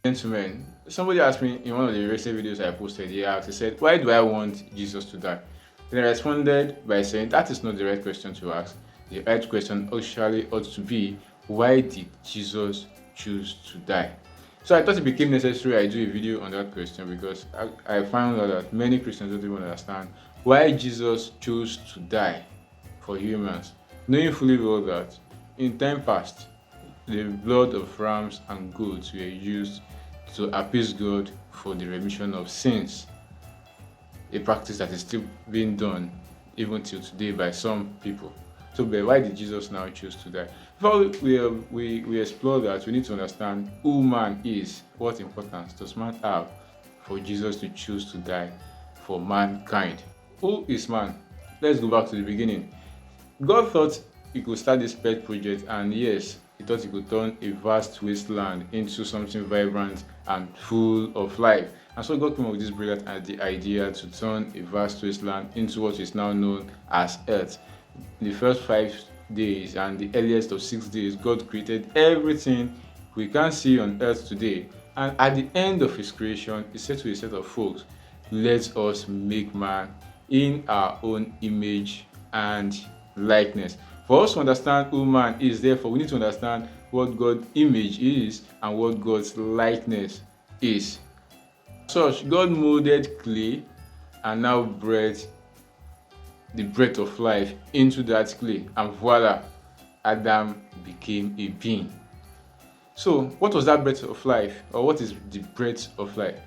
Gentlemen, somebody asked me in one of the recent videos I posted, he said, why do I want Jesus to die? Then I responded by saying that is not the right question to ask. The right question actually ought to be, why did Jesus choose to die? So I thought it became necessary I do a video on that question because I found out that many Christians don't even understand why Jesus chose to die for humans, knowing fully well that in time past, the blood of rams and goats were used to appease God for the remission of sins, a practice that is still being done even till today by some people. So, but why did Jesus now choose to die? Before we explore that, we need to understand who man is. What importance does man have for Jesus to choose to die for mankind? Who is man? Let's go back to the beginning. God thought he could start this pet project, and yes, he thought he could turn a vast wasteland into something vibrant and full of life. And so God came up with this brilliant idea to turn a vast wasteland into what is now known as Earth. In the first 5 days and the earliest of 6 days, God created everything we can see on Earth today. And at the end of his creation, he said to a set of folks, let us make man in our own image and likeness. For us to understand who man is, therefore, we need to understand what God's image is and what God's likeness is. Such, God molded clay and now breathed the breath of life into that clay, and voila, Adam became a being. So, what was that breath of life, or what is the breath of life?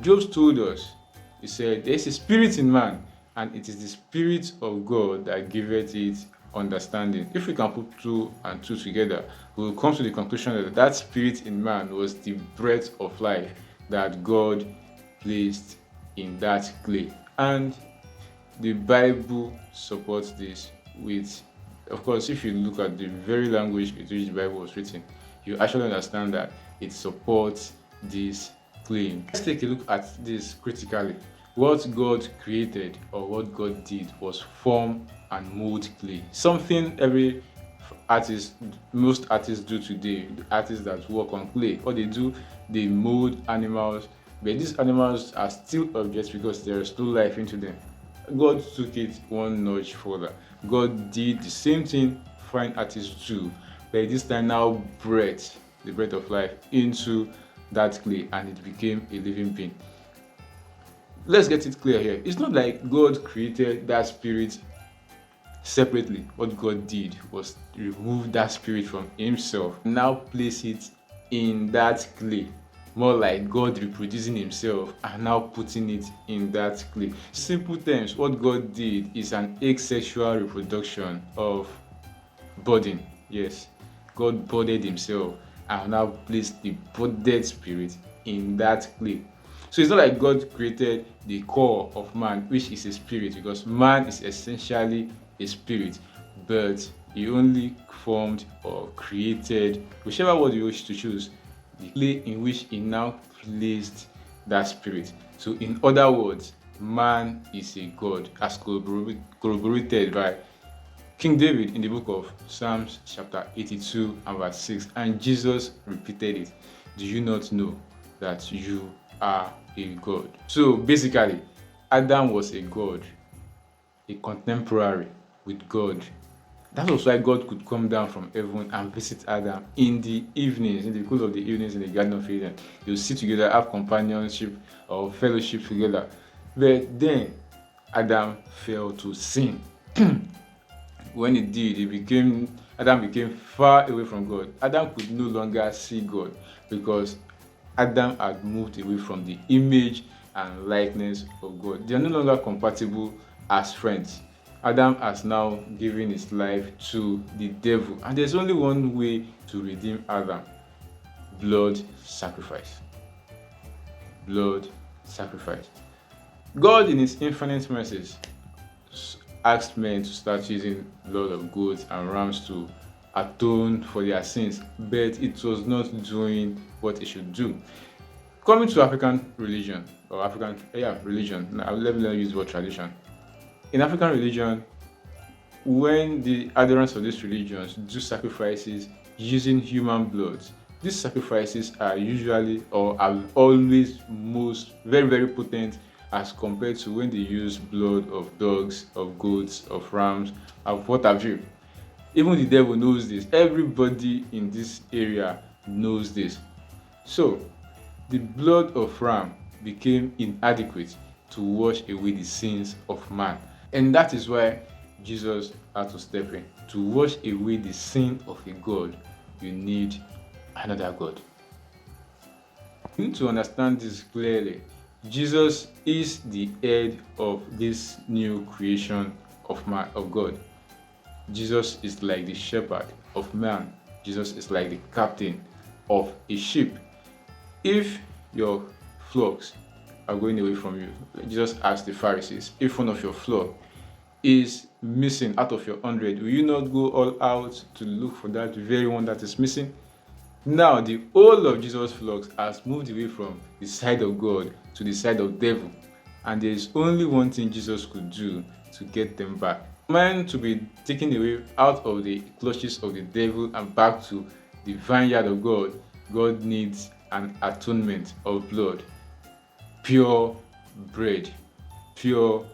Job told us, he said, there is a spirit in man, and it is the spirit of God that giveth it understanding. If we can put 2 and 2 together, we will come to the conclusion that that spirit in man was the breath of life that God placed in that clay. And the Bible supports this with, of course, if you look at the very language in which the Bible was written, you actually understand that it supports this claim. Let's take a look at this critically. What God created, or what God did, was form and mold clay. Something most artists do today, the artists that work on clay. What they do, they mold animals, but these animals are still objects because there is no life into them. God took it one notch further. God did the same thing fine artists do, but this time now breathed the breath of life into that clay and it became a living being. Let's get it clear here. It's not like God created that spirit separately. What God did was remove that spirit from himself, now place it in that clay. More like God reproducing himself and now putting it in that clay. Simple terms, what God did is an asexual reproduction of budding. Yes, God budded himself and now placed the budded spirit in that clay. So it's not like God created the core of man, which is a spirit, because man is essentially a spirit, but he only formed or created, whichever word you wish to choose, the clay in which he now placed that spirit. So in other words, man is a god, as corroborated by King David in the book of Psalms chapter 82 and verse 6, and Jesus repeated it. Do you not know that you are a god? So basically, Adam was a god, a contemporary with God. That was why God could come down from heaven and visit Adam in the evenings, in the cool of the evenings in the Garden of Eden. They would sit together, have companionship or fellowship together. But then Adam fell to sin. When he did, Adam became far away from God. Adam could no longer see God because Adam had moved away from the image and likeness of God. They are no longer compatible as friends. Adam has now given his life to the devil, and there's only one way to redeem Adam: blood sacrifice. Blood sacrifice. God, in his infinite mercies, asked men to start using blood of goats and rams to atone for their sins, but it was not doing what it should do. Coming to African religion, or religion. Now, let me use the word tradition. In African religion, when the adherents of these religions do sacrifices using human blood, These sacrifices are usually or are always most very, very potent as compared to when they use blood of dogs, of goats, of rams, of what have you. Even the devil knows this. Everybody in this area knows this. So the blood of ram became inadequate to wash away the sins of man. And that is why Jesus had to step in. To wash away the sin of a God, you need another God. You need to understand this clearly. Jesus is the head of this new creation of man, of God. Jesus is like the shepherd of man. Jesus is like the captain of a ship. If your flocks are going away from you, Jesus asked the Pharisees, if one of your flock is missing out of your 100, will you not go all out to look for that very one that is missing? Now the whole of Jesus' flocks has moved away from the side of God to the side of devil, and there is only one thing Jesus could do to get them back. Man to be taken away out of the clutches of the devil and back to the vineyard of God, God needs an atonement of blood, pure bread, pure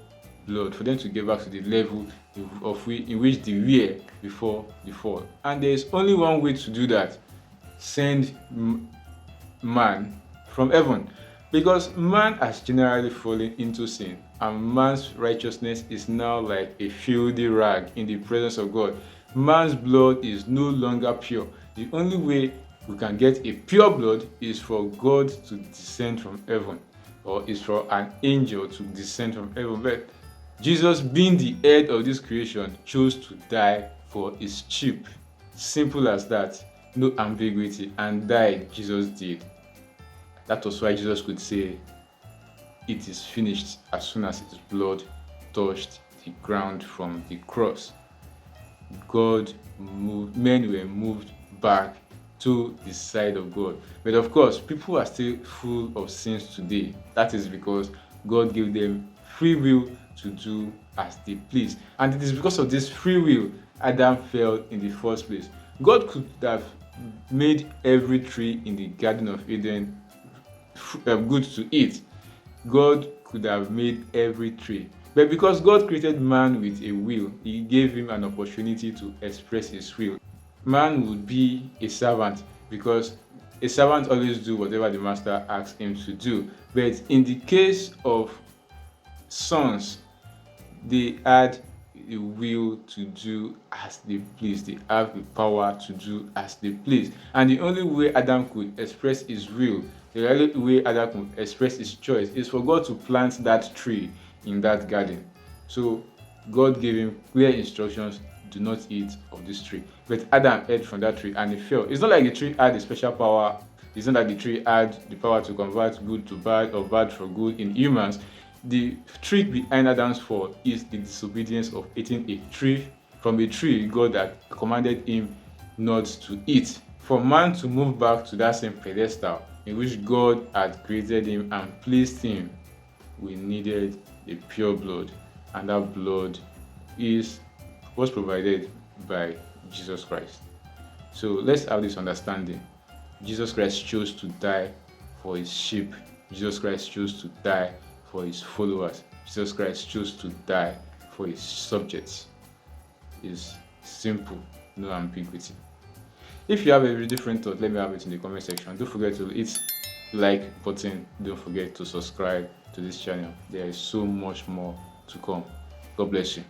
blood, for them to get back to the level in which they were before the fall. And there is only one way to do that: send man from heaven, because man has generally fallen into sin, and man's righteousness is now like a filthy rag in the presence of God. Man's blood is no longer pure. The only way we can get a pure blood is for God to descend from heaven, or is for an angel to descend from heaven. But Jesus, being the head of this creation, chose to die for his sheep. Simple as that. No ambiguity. And died, Jesus did. That was why Jesus could say, "It is finished," as soon as his blood touched the ground from the cross. Men were moved back to the side of God. But of course, people are still full of sins today. That is because God gave them free will to do as they please. And it is because of this free will Adam fell in the first place. God could have made every tree in the Garden of Eden good to eat. God could have made every tree. But because God created man with a will, he gave him an opportunity to express his will. Man would be a servant, because a servant always do whatever the master asks him to do. But in the case of sons, they had the will to do as they please. They have the power to do as they please. And the only way Adam could express his will, the only way Adam could express his choice, is for God to plant that tree in that garden. So God gave him clear instructions: do not eat of this tree. But Adam ate from that tree and he fell. It's not like the tree had a special power. It's not like the tree had the power to convert good to bad or bad for good in humans. The trick behind Adam's fall is the disobedience of eating from a tree God had commanded him not to eat. For man to move back to that same pedestal in which God had created him and placed him, we needed a pure blood, and that blood was provided by Jesus Christ. So let's have this understanding. Jesus Christ chose to die for his sheep. Jesus Christ chose to die for his followers. Jesus Christ chose to die for his subjects. It's simple, no ambiguity. If you have a different thought, let me have it in the comment section. Don't forget to hit like button. Don't forget to subscribe to this channel. There is so much more to come. God bless you.